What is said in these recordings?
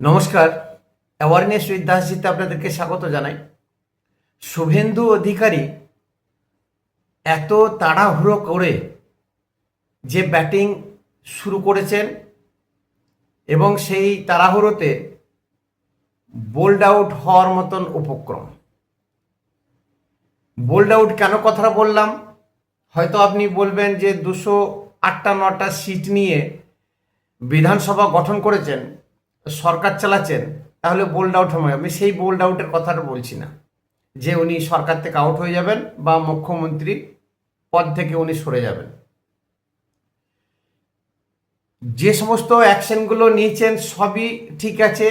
নমস্কার। Awareness with দাসজিতে আপনাদেরকে স্বাগত জানাই। শুভেন্দু অধিকারী এত তাড়াহুড়ো করে যে ব্যাটিং শুরু করেছেন এবং সেই তাড়াহুড়োতে বোল্ড আউট হওয়ার মতন উপক্রম। বোল্ড আউট কেন কথাটা বললাম? হয়তো আপনি বলবেন যে 208-9টা সিট নিয়ে বিধানসভা গঠন করেছেন, সরকার চালাচ্ছেন, তাহলে বোল্ড আউট হবে। আমি সেই বোল্ড আউটের কথাটা বলছি না যে উনি সরকার থেকে আউট হয়ে যাবেন বা মুখ্যমন্ত্রী পদ থেকে উনি সরে যাবেন। যে সমস্ত অ্যাকশনগুলো নিয়েছেন সবই ঠিক আছে।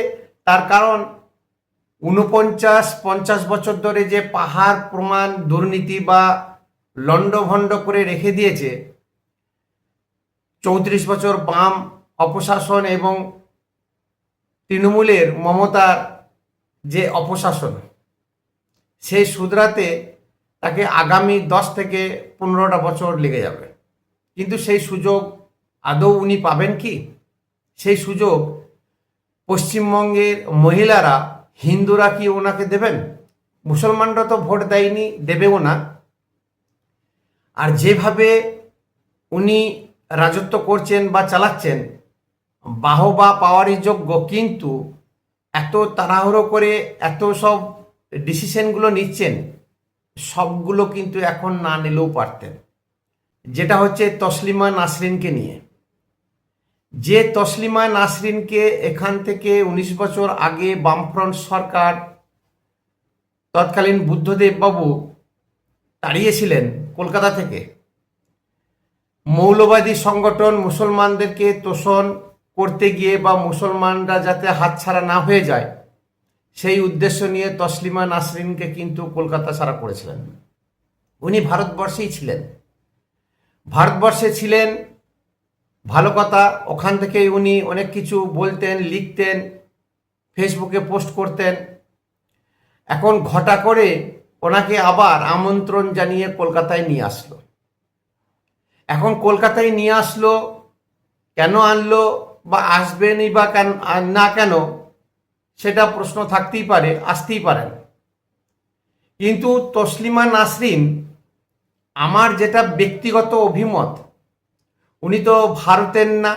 তার কারণ 49-50 বছর ধরে যে পাহাড় প্রমাণ দুর্নীতি বা লণ্ডভণ্ড করে রেখে দিয়েছে 34 বছর বাম অপশাসন এবং তৃণমূলের মমতার যে অপশাসন, সেই শুধরাতে তাকে আগামী 10 থেকে 15টা বছর লেগে যাবে। কিন্তু সেই সুযোগ আদৌ উনি পাবেন কি? সেই সুযোগ পশ্চিমবঙ্গের মহিলারা, হিন্দুরা কি ওনাকে দেবেন? মুসলমানরা তো ভোট দেয়নি, দেবেও না। আর যেভাবে উনি রাজত্ব করছেন বা চালাচ্ছেন বাহবা পাওয়ারই যোগ্য, কিন্তু এত তাড়াহুড়ো করে এত সব ডিসিশনগুলো নিচ্ছেন, সবগুলো কিন্তু এখন না নিলেও পারতেন। যেটা হচ্ছে তসলিমা নাসরিনকে নিয়ে। যে তসলিমা নাসরিনকে এখান থেকে 19 বছর আগে বামফ্রন্ট সরকার তৎকালীন বুদ্ধদেব বাবু তাড়িয়েছিলেন কলকাতা থেকে, মৌলবাদী সংগঠন মুসলমানদেরকে তোষণ করতে গিয়ে বা মুসলমানরা যাতে হাতছাড়া না হয়ে যায় সেই উদ্দেশ্য নিয়ে তসলিমা নাসরিনকে কিন্তু কলকাতা ছাড়া করেছিলেন। উনি ভারতবর্ষেই ছিলেন, ভারতবর্ষে ছিলেন, ভালো কথা। ওখান থেকেই উনি অনেক কিছু বলতেন, লিখতেন, ফেসবুকে পোস্ট করতেন। এখন ঘটা করে ওনাকে আবার আমন্ত্রণ জানিয়ে কলকাতায় নিয়ে আসলো। এখন কলকাতায় নিয়ে আসলো, কেন আনলো বা আসবেনই বা কেন না কেন, সেটা প্রশ্ন থাকতেই পারে, আসতেই পারেন। কিন্তু তসলিমা নাসরিন, আমার যেটা ব্যক্তিগত অভিমত, উনি তো ভারতের না,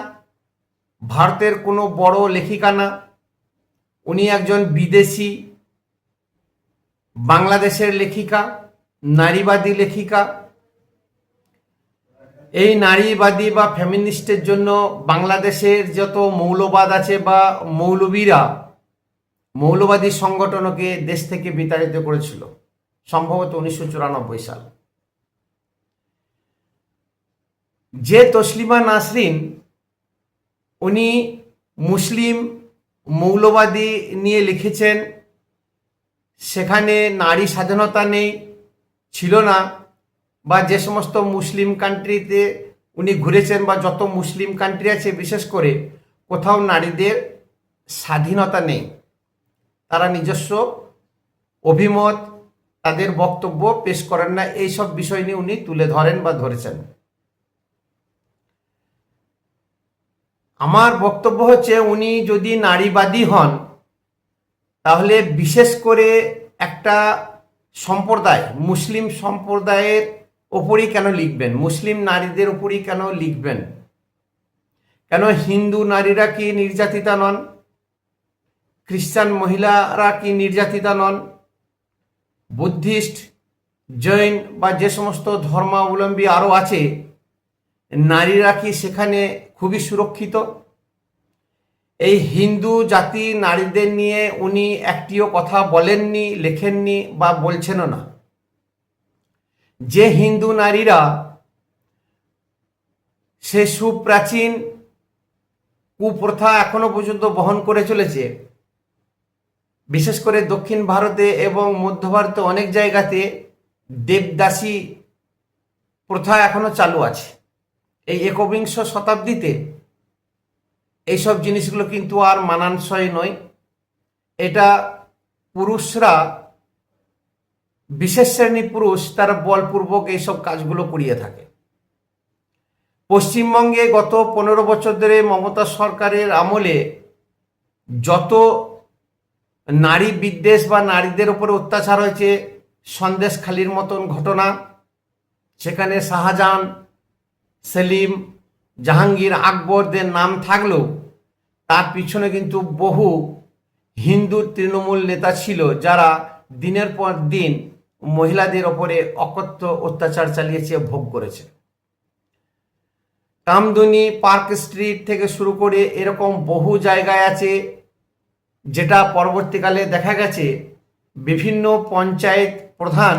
ভারতের কোনো বড় লেখিকা না। উনি একজন বিদেশি বাংলাদেশের লেখিকা, নারীবাদী লেখিকা। এই নারীবাদী বা ফেমিনিস্টের জন্য বাংলাদেশের যত মৌলবাদ আছে বা মৌলবীরা মৌলবাদী সংগঠনকে দেশ থেকে বিতাড়িত করেছিল, সম্ভবত 1994 সাল। যে তসলিমা নাসরিন, উনি মুসলিম মৌলবাদী নিয়ে লিখেছেন, সেখানে নারী স্বাধীনতা নেই, ছিল না। বা যে সমস্ত মুসলিম কান্ট্রিতে উনি ঘুরেছেন বা যত মুসলিম কান্ট্রি আছে, বিশেষ করে কোথাও নারীদের স্বাধীনতা নেই। তারা নিজস্ব অভিমত, তাদের বক্তব্য পেশ করেন না। এইসব বিষয় নিয়ে উনি তুলে ধরেন বা ধরেছেন। আমার বক্তব্য হচ্ছে, উনি যদি নারীবাদী হন তাহলে বিশেষ করে একটা সম্প্রদায়, মুসলিম সম্প্রদায়ের ওপরই কেন লিখবেন? মুসলিম নারীদের ওপরই কেন লিখবেন? কেন হিন্দু নারীরা কি নির্যাতিতা নন? খ্রিস্টান মহিলারা কি নির্যাতিতা নন? বুদ্ধিস্ট, জৈন বা যে সমস্ত ধর্মাবলম্বী আরও আছে, নারীরা কি সেখানে খুবই সুরক্ষিত? এই হিন্দু জাতি নারীদের নিয়ে উনি একটিও কথা বলেননি, লেখেননি বা বলছেনও না। যে হিন্দু নারীরা সে সুপ্রাচীন কুপ্রথা এখনো পর্যন্ত বহন করে চলেছে, বিশেষ করে দক্ষিণ ভারতে এবং মধ্য ভারতে অনেক জায়গাতে দেবদাসী প্রথা এখনো চালু আছে। এই একবিংশ শতাব্দীতে এইসব জিনিসগুলো কিন্তু আর মানানসই নয়। এটা পুরুষরা, বিশেষ শ্রেণী পুরুষ, তারা বলপূর্বক এইসব কাজগুলো করিয়ে থাকে। পশ্চিমবঙ্গে গত 15 বছর ধরে মমতা সরকারের আমলে যত নারী বিদ্বেষ বা নারীদের উপরে অত্যাচার হয়েছে, সন্দেশখালির মতন ঘটনা, সেখানে শাহজাহান, সেলিম, জাহাঙ্গীর, আকবরদের নাম থাকলেও তার পিছনে কিন্তু বহু হিন্দু তৃণমূল নেতা ছিল যারা দিনের পর দিন মহিলাদের ওপরে অকথ্য অত্যাচার চালিয়েছে, ভোগ করেছে। কামদুনি, পার্ক স্ট্রিট থেকে শুরু করে এরকম বহু জায়গায় আছে, যেটা পরবর্তীকালে দেখা গেছে বিভিন্ন পঞ্চায়েত প্রধান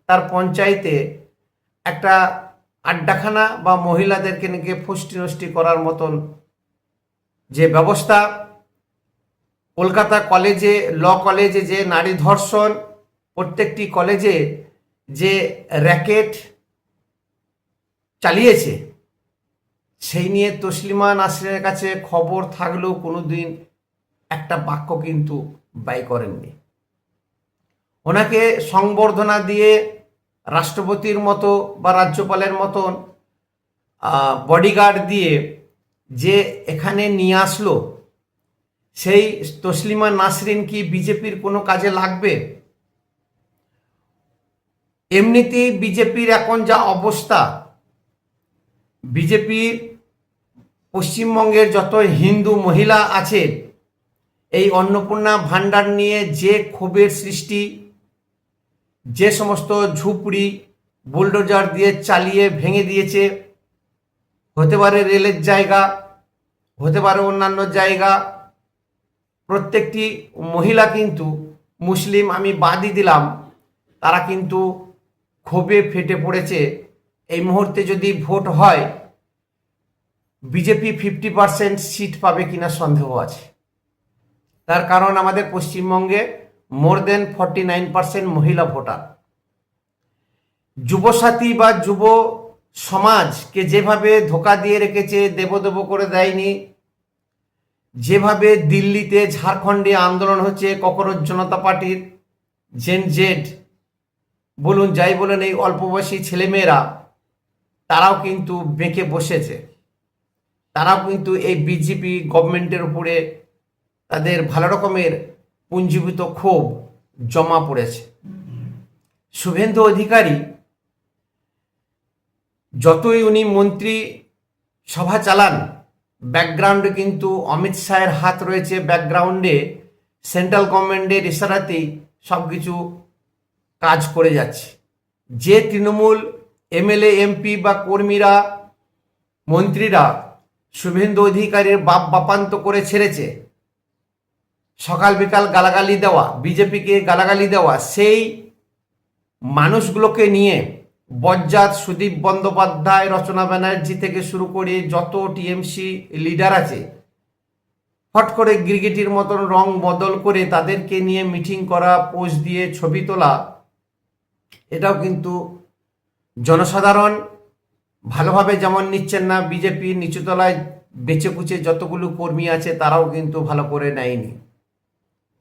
তার পঞ্চায়েতে একটা আড্ডাখানা বা মহিলাদেরকে নিয়ে ফষ্টি নষ্টি করার মতন যে ব্যবস্থা, কলকাতা কলেজে, ল কলেজে যে নারী ধর্ষণ, প্রত্যেকটি কলেজে যে র্যাকেট চালিয়েছে, সেই নিয়ে তসলিমা নাসরিনের কাছে খবর থাকলেও কোনোদিন একটা বাক্য কিন্তু ব্যয় করেননি। ওনাকে সংবর্ধনা দিয়ে রাষ্ট্রপতির মতো বা রাজ্যপালের মতন বডিগার্ড দিয়ে যে এখানে নিয়ে আসলো, সেই তসলিমা নাসরিন কি বিজেপির কোনো কাজে লাগবে? এমনিতেই বিজেপির এখন যা অবস্থা, বিজেপির পশ্চিমবঙ্গের যত হিন্দু মহিলা আছে, এই অন্নপূর্ণা ভাণ্ডার নিয়ে যে ক্ষোভের সৃষ্টি, যে সমস্ত ঝুপড়ি বুলডোজার দিয়ে চালিয়ে ভেঙে দিয়েছে, হতে পারে রেলের জায়গা, হতে পারে অন্যান্য জায়গা, প্রত্যেকটি মহিলা কিন্তু মুসলিম, আমি বাদই দিলাম, তারা কিন্তু ক্ষোভে ফেটে পড়েছে। এই মুহূর্তে যদি ভোট হয়, বিজেপি 50% সিট পাবে কিনা সন্দেহ আছে। তার কারণ আমাদের পশ্চিমবঙ্গে মোর দেন 49% মহিলা ভোটার। যুবসাথী বা যুব সমাজকে যেভাবে ধোকা দিয়ে রেখেছে, দেব করে দেয়নি, যেভাবে দিল্লিতে, ঝাড়খণ্ডে আন্দোলন হচ্ছে ককরোচ জনতা পার্টির, জেন জেড বলুন, যাই বলেন, এই অল্প বয়সী ছেলেমেয়েরা তারাও কিন্তু বেঁকে বসেছে। তারাও কিন্তু এই বিজেপি গভর্নমেন্টের উপরে তাদের ভালো রকমের পুঞ্জীভূত ক্ষোভ জমা পড়েছে। শুভেন্দু অধিকারী যতই উনি মন্ত্রী সভা চালান, ব্যাকগ্রাউন্ডে কিন্তু অমিত শাহের হাত রয়েছে, ব্যাকগ্রাউন্ডে সেন্ট্রাল গভর্নমেন্টের ইশারাতেই সব কিছু কাজ করে যাচ্ছে। যে তৃণমূল এমএলএ, এমপি বা কর্মীরা, মন্ত্রীরা শুভেন্দু অধিকারীর বাপান্ত করে ছেড়েছে, সকাল বিকাল গালাগালি দেওয়া, বিজেপিকে গালাগালি দেওয়া, সেই মানুষগুলোকে নিয়ে বজ্জাত সুদীপ বন্দ্যোপাধ্যায়, রচনা ব্যানার্জি থেকে শুরু করে যত টিএমসি লিডার আছে, হট করে গিরগিটির মতন রং বদল করে তাদেরকে নিয়ে মিটিং করা, পোস্ট দিয়ে ছবি তোলা, এটাও কিন্তু জনসাধারণ ভালোভাবে যেমন নিচ্ছেন না, বিজেপির নিচুতলায় বেঁচে কুচে যতগুলো কর্মী আছে তারাও কিন্তু ভালো করে নেয়নি।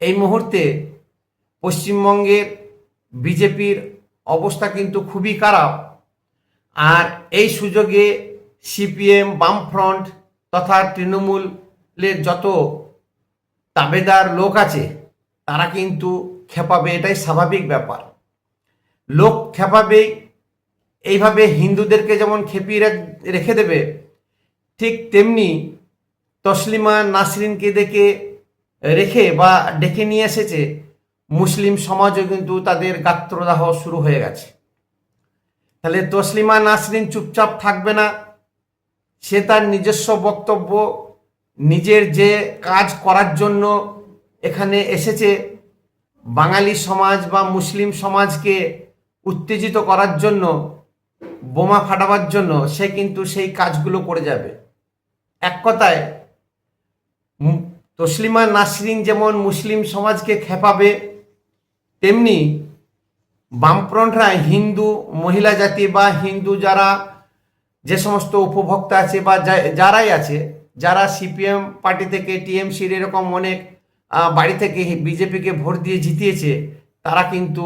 এই মুহূর্তে পশ্চিমবঙ্গের বিজেপির অবস্থা কিন্তু খুবই খারাপ। আর এই সুযোগে সিপিএম, বামফ্রন্ট তথা তৃণমূলের যত তাবেদার লোক আছে তারা কিন্তু খেপাবে, এটাই স্বাভাবিক ব্যাপার। লোক খেপাবে, এইভাবে হিন্দুদেরকে যেমন খেপিয়ে রেখে দেবে, ঠিক তেমনি তসলিমা নাসরিনকে রেখে বা ডেকে নিয়ে এসেছে মুসলিম সমাজও কিন্তু তাদের গাত্রদাহ শুরু হয়ে গেছে। তাহলে তসলিমা নাসরিন চুপচাপ থাকবে না, সে তার নিজস্ব বক্তব্য, নিজের যে কাজ করার জন্য এখানে এসেছে, বাঙালি সমাজ বা মুসলিম সমাজকে উত্তেজিত করার জন্য, বোমা ফাটাবার জন্য, সে কিন্তু সেই কাজগুলো করে যাবে। এক কথায় তসলিমা নাসরিন যেমন মুসলিম সমাজকে খেপাবে, তেমনি বামফ্রন্টরা হিন্দু মহিলা জাতি বা হিন্দু যারা যে সমস্ত উপভোক্তা আছে বা যারাই আছে, যারা সিপিএম পার্টি থেকে, টিএমসির এরকম অনেক বাড়ি থেকে বিজেপিকে ভোট দিয়ে জিতিয়েছে, তারা কিন্তু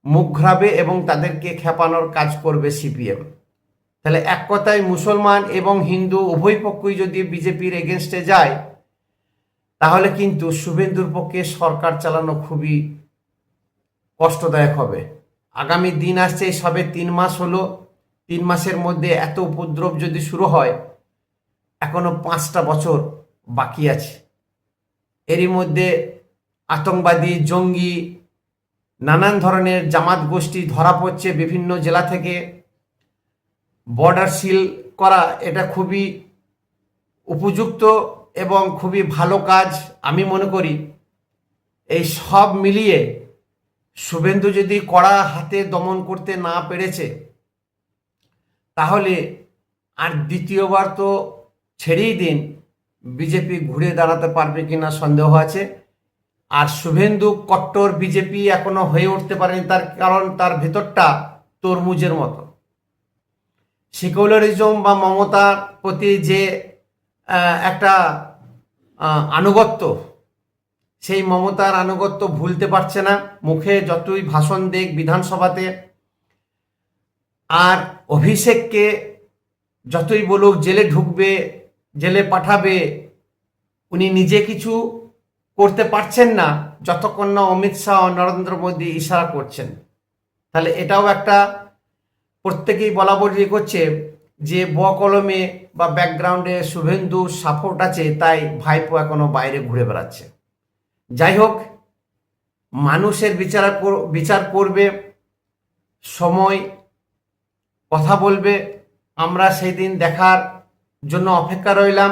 মুখ ঘুরাবে এবং তাদেরকে খেপানোর কাজ করবে সিপিএম। তাহলে এক কথায় মুসলমান এবং হিন্দু উভয় পক্ষই যদি বিজেপির এগেনস্টে যায়, তাহলে কিন্তু শুভেন্দুর পক্ষে সরকার চালানো খুবই কষ্টদায়ক হবে। আগামী দিন আসছে, সবে 3 মাস হলো, 3 মাসের মধ্যে এত উপদ্রব যদি শুরু হয়, এখনো 5টা বছর বাকি আছে। এরই মধ্যে আতঙ্কবাদী, জঙ্গি, নানান ধরনের জামাত গোষ্ঠী ধরা পড়ছে বিভিন্ন জেলা থেকে। বর্ডার সিল করা এটা খুবই উপযুক্ত এবং খুবই ভালো কাজ আমি মনে করি। এই সব মিলিয়ে শুভেন্দু যদি কড়া হাতে দমন করতে না পেরেছে, তাহলে আর দ্বিতীয়বার তো ছেড়েই দিন, বিজেপি ঘুরে দাঁড়াতে পারবে কিনা সন্দেহ আছে। আর শুভেন্দু কট্টর বিজেপি এখনো হয়ে উঠতে পারেনি, তার কারণ তার ভেতরটা তরমুজের মতো। সেকুলারিজম বা মমতার প্রতি যে একটা আনুগত্য, সেই মমতার আনুগত্য ভুলতে পারছে না। মুখে যতই ভাষণ দেখ বিধানসভাতে, আর অভিষেককে যতই বলুক জেলে ঢুকবে, জেলে পাঠাবে, উনি নিজে কিছু করতে পারছেন না যতক্ষণ না অমিত শাহ ও নরেন্দ্র মোদী ইশারা করছেন। তাহলে এটাও একটা প্রত্যেকেই বলা বলি করছে যে কলমে বা ব্যাকগ্রাউন্ডে শুভেন্দু সাপোর্ট আছে, তাই ভাইপো এখনো বাইরে ঘুরে বেড়াচ্ছে। যাই হোক, মানুষের বিচার করবে, সময় কথা বলবে। আমরা সেই দিন দেখার জন্য অপেক্ষা রইলাম।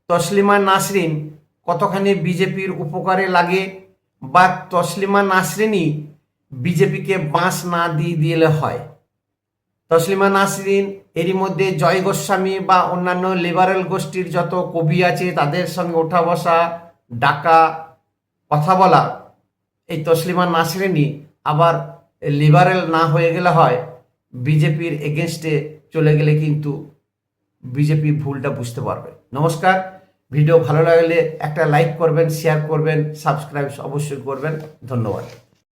তসলিমা নাসরিন কতখানি বিজেপির উপকারে লাগে, বা তসলিমা নাসরিনই বিজেপিকে বাঁশ না দিয়ে দিলে হয়। তসলিমা নাসরিন এরই মধ্যে জয় গোস্বামী বা অন্যান্য লিবারেল গোষ্ঠীর যত কবি আছে তাদের সঙ্গে ওঠা বসা, ডাকা, কথা বলা। এই তসলিমা নাসরিনই আবার লিবারেল না হয়ে গেলে হয়, বিজেপির এগেনস্টে চলে গেলে কিন্তু বিজেপি ভুলটা বুঝতে পারবে। নমস্কার, ভিডিও ভালো লাগলে একটা লাইক করবেন, শেয়ার করবেন, সাবস্ক্রাইব অবশ্যই করবেন। ধন্যবাদ।